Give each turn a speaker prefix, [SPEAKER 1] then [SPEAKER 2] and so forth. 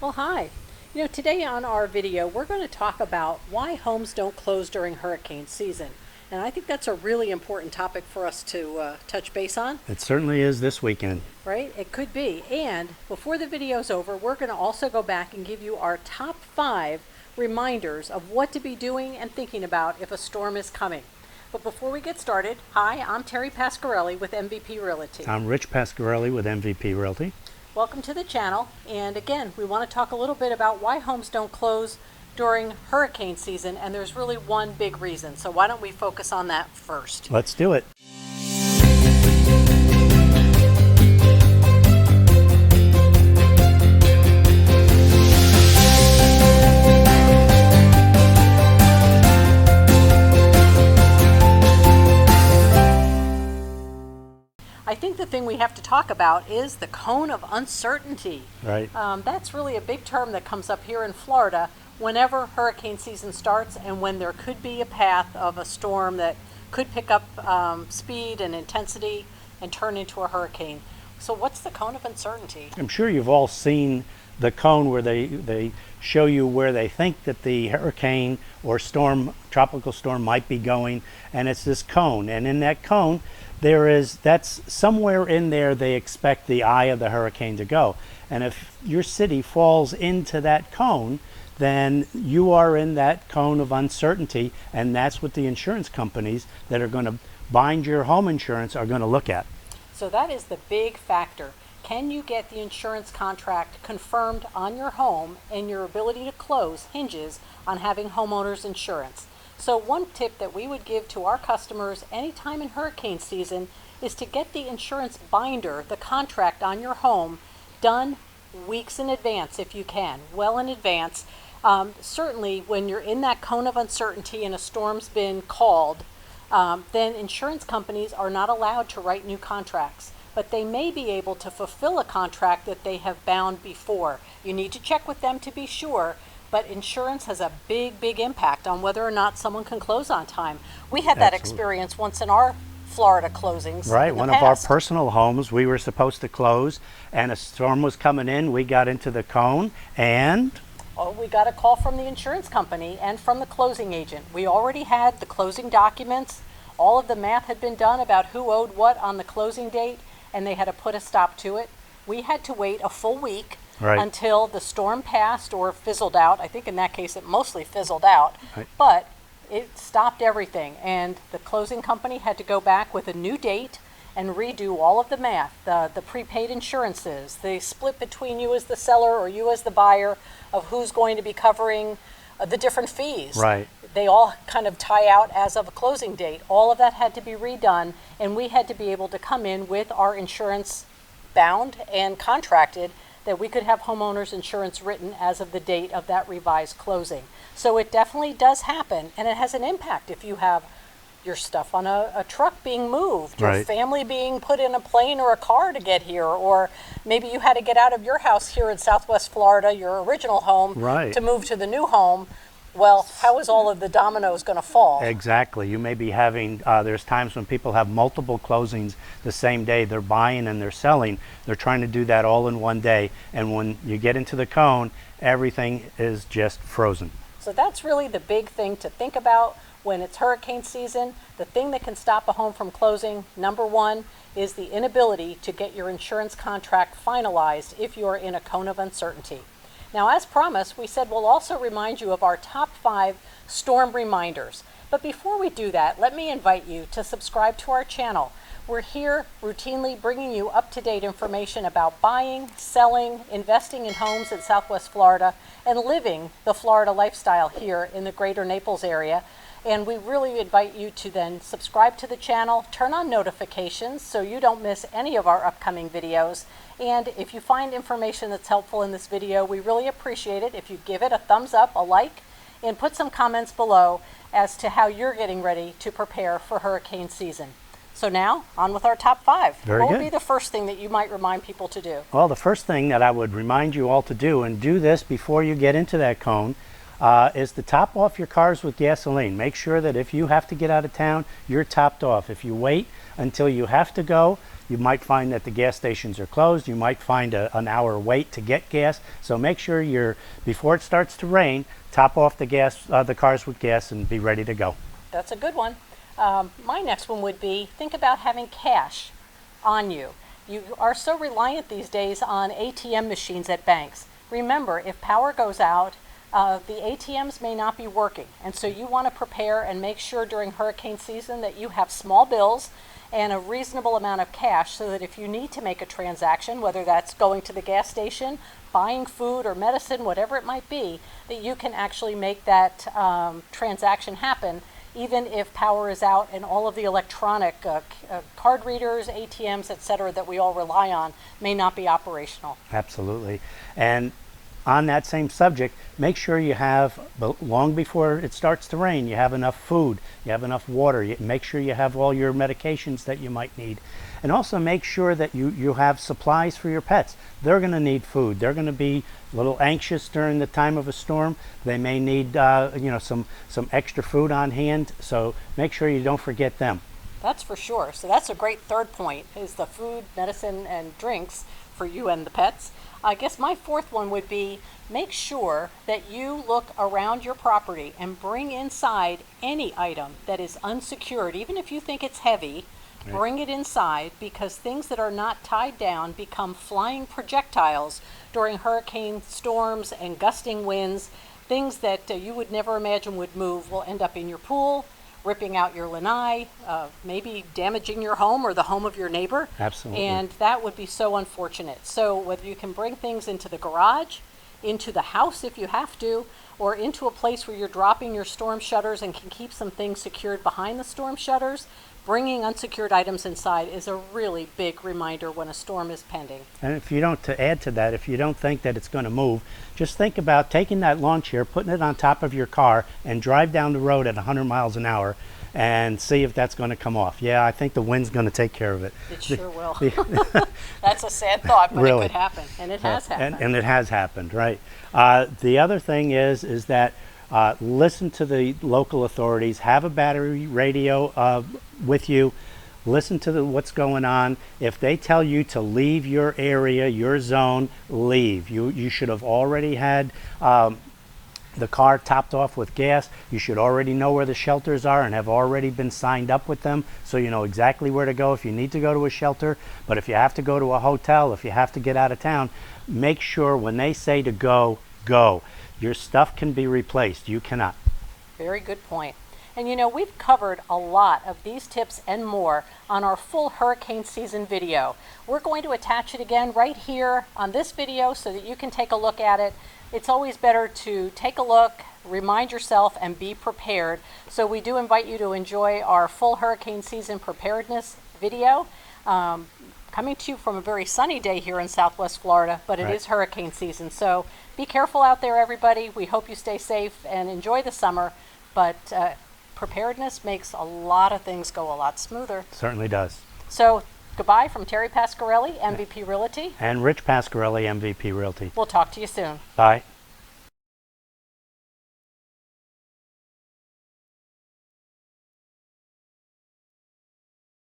[SPEAKER 1] Well, hi. Today on our video, we're going to talk about why homes don't close during hurricane season. And I think that's a really important topic for us to touch base on,
[SPEAKER 2] It certainly is this weekend.
[SPEAKER 1] right? It could be. And before the video's over, we're going to also go back and give you our top 5 reminders of what to be doing and thinking about if a storm is coming. But before we get started, hi, I'm Terry Pasquarelli with MVP Realty.
[SPEAKER 2] I'm Rich Pasquarelli with MVP Realty.
[SPEAKER 1] Welcome to the channel, and again, we want to talk a little bit about why homes don't close during hurricane season, and there's really one big reason. So why don't we focus on that first?
[SPEAKER 2] Let's do it.
[SPEAKER 1] I think the thing we have to talk about is the cone of uncertainty.
[SPEAKER 2] Right.
[SPEAKER 1] That's really a big term that comes up here in Florida whenever hurricane season starts and when there could be a path of a storm that could pick up speed and intensity and turn into a hurricane. So what's the cone of uncertainty?
[SPEAKER 2] I'm sure you've all seen the cone where they show you where they think that the hurricane or tropical storm might be going, and it's this cone. And in that cone, that's somewhere in there they expect the eye of the hurricane to go. And if your city falls into that cone, then you are in that cone of uncertainty, and that's what the insurance companies that are going to bind your home insurance are going to look at.
[SPEAKER 1] So that is the big factor. Can you get the insurance contract confirmed on your home, and your ability to close hinges on having homeowners insurance. So one tip that we would give to our customers anytime in hurricane season is to get the insurance binder, the contract on your home, done weeks in advance if you can, well in advance. Certainly when you're in that cone of uncertainty and a storm's been called, then insurance companies are not allowed to write new contracts, but they may be able to fulfill a contract that they have bound before. You need to check with them to be sure, but insurance has a big impact on whether or not someone can close on time. We had that experience once in our Florida closings.
[SPEAKER 2] Right, one of our personal homes, we were supposed to close, and a storm was coming in. We got into the cone, and
[SPEAKER 1] we got a call from the insurance company and from the closing agent. We already had the closing documents. All of the math had been done about who owed what on the closing date, and they had to put a stop to it. We had to wait a full week until the storm passed or fizzled out. I think in that case it mostly fizzled out, but it stopped everything, and the closing company had to go back with a new date and redo all of the math, the prepaid insurances, the split between you as the seller or you as the buyer of who's going to be covering the different fees.
[SPEAKER 2] Right.
[SPEAKER 1] They all kind of tie out as of a closing date. All of that had to be redone, and we had to be able to come in with our insurance bound and contracted that we could have homeowners insurance written as of the date of that revised closing. So it definitely does happen, and it has an impact if you have your stuff on a truck being moved, your family being put in a plane or a car to get here, or maybe you had to get out of your house here in Southwest Florida, your original home, to move to the new home. Well, how is all of the dominoes going to fall?
[SPEAKER 2] Exactly. You may be having, there's times when people have multiple closings the same day. They're buying and they're selling. They're trying to do that all in one day. And when you get into the cone, everything is just frozen.
[SPEAKER 1] So that's really the big thing to think about when it's hurricane season. The thing that can stop a home from closing, number one, is the inability to get your insurance contract finalized if you're in a cone of uncertainty. Now, as promised, we said we'll also remind you of our top 5 storm reminders. But before we do that, let me invite you to subscribe to our channel. We're here routinely bringing you up-to-date information about buying, selling, investing in homes in Southwest Florida, and living the Florida lifestyle here in the greater Naples area. And we really invite you to then subscribe to the channel, turn on notifications so you don't miss any of our upcoming videos. And if you find information that's helpful in this video, we really appreciate it if you give it a thumbs up, a like, and put some comments below as to how you're getting ready to prepare for hurricane season. So now, on with our top 5. What would be the first thing that you might remind people to do?
[SPEAKER 2] Well, the first thing that I would remind you all to do, and do this before you get into that cone, is to top off your cars with gasoline. Make sure that if you have to get out of town, you're topped off. If you wait until you have to go, You might find that the gas stations are closed. You might find an hour wait to get gas. So make sure before it starts to rain, top off the cars with gas and be ready to go.
[SPEAKER 1] That's a good one. My next one would be, think about having cash on you. You are so reliant these days on ATM machines at banks. Remember, if power goes out, the ATMs may not be working, and so you want to prepare and make sure during hurricane season that you have small bills and a reasonable amount of cash, so that if you need to make a transaction, whether that's going to the gas station, buying food or medicine, whatever it might be, that you can actually make that transaction happen, even if power is out and all of the electronic card readers, ATMs, etc., that we all rely on may not be operational.
[SPEAKER 2] Absolutely. And on that same subject, make sure you have, long before it starts to rain, you have enough food, you have enough water, make sure you have all your medications that you might need. And also make sure that you have supplies for your pets. They're going to need food. They're going to be a little anxious during the time of a storm. They may need some extra food on hand, so make sure you don't forget them.
[SPEAKER 1] That's for sure. So that's a great third point, is the food, medicine, and drinks for you and the pets. I guess my fourth one would be, make sure that you look around your property and bring inside any item that is unsecured. Even if you think it's heavy,
[SPEAKER 2] right,
[SPEAKER 1] bring it inside, because things that are not tied down become flying projectiles during hurricane storms and gusting winds. Things that you would never imagine would move will end up in your pool, ripping out your lanai, maybe damaging your home or the home of your neighbor.
[SPEAKER 2] Absolutely.
[SPEAKER 1] And that would be so unfortunate. So whether you can bring things into the garage, into the house if you have to, or into a place where you're dropping your storm shutters and can keep some things secured behind the storm shutters, bringing unsecured items inside is a really big reminder when a storm is pending.
[SPEAKER 2] And if you don't, to add to that, if you don't think that it's going to move, just think about taking that lawn chair, putting it on top of your car, and drive down the road at 100 miles an hour and see if that's going to come off. Yeah, I think the wind's going to take care of it.
[SPEAKER 1] It sure will. That's a sad thought, but
[SPEAKER 2] really,
[SPEAKER 1] it could happen, and it has happened.
[SPEAKER 2] And it has happened, right. The other thing is that listen to the local authorities, have a battery radio with you, listen to what's going on. If they tell you to leave your area, your zone, leave. You should have already had the car topped off with gas. You should already know where the shelters are and have already been signed up with them, so you know exactly where to go if you need to go to a shelter. But if you have to go to a hotel, if you have to get out of town, make sure when they say to go, go. Your stuff can be replaced. You cannot.
[SPEAKER 1] Very good point. And you know, we've covered a lot of these tips and more on our full hurricane season video. We're going to attach it again right here on this video so that you can take a look at it. It's always better to take a look, remind yourself, and be prepared. So we do invite you to enjoy our full hurricane season preparedness video. Coming to you from a very sunny day here in Southwest Florida, but it is hurricane season. So be careful out there, everybody. We hope you stay safe and enjoy the summer. But preparedness makes a lot of things go a lot smoother.
[SPEAKER 2] Certainly does.
[SPEAKER 1] So goodbye from Terry Pasquarelli, MVP Realty.
[SPEAKER 2] And Rich Pasquarelli, MVP Realty.
[SPEAKER 1] We'll talk to you soon.
[SPEAKER 2] Bye.